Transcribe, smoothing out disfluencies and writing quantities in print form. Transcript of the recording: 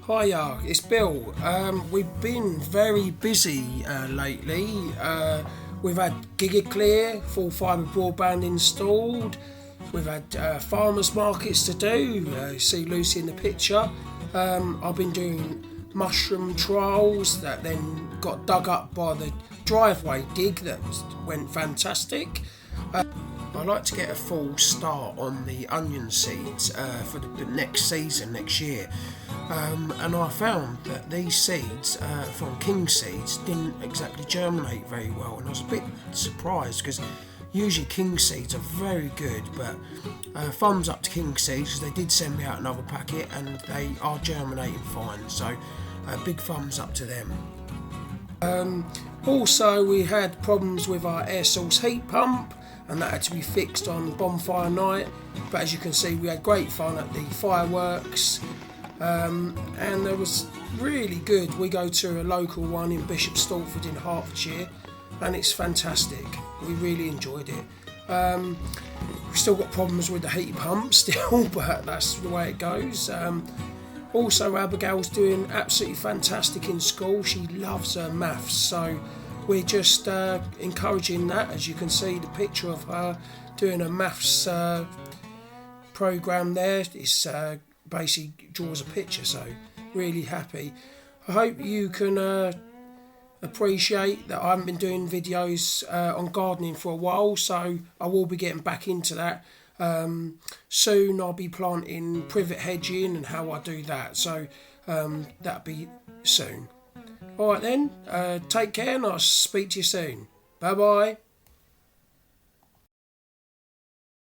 Hiya, it's Bill. We've been very busy lately. We've had Gigaclear, full fibre broadband installed. We've had farmers markets to do. See Lucy in the picture. I've been doing mushroom trials that then got dug up by the driveway dig that went fantastic. I like to get a full start on the onion seeds for the next season, next year. And I found that these seeds from King Seeds didn't exactly germinate very well, and I was a bit surprised because usually King Seeds are very good, but thumbs up to King Seeds because they did send me out another packet and they are germinating fine, so big thumbs up to them. Also, we had problems with our air source heat pump, and that had to be fixed on bonfire night, but as you can see we had great fun at the fireworks, and it was really good. We go to a local one in Bishop Stortford in Hertfordshire, and it's fantastic. We really enjoyed it. We've still got problems with the heat pump still, but that's the way it goes. Also, Abigail's doing absolutely fantastic in school. She loves her maths, so we're just encouraging that. As you can see, the picture of her doing a maths programme there is basically draws a picture, so really happy. I hope you can appreciate that I haven't been doing videos on gardening for a while, so I will be getting back into that. Soon I'll be planting privet hedging and how I do that, so that'll be soon. Alright then, take care and I'll speak to you soon. Bye bye.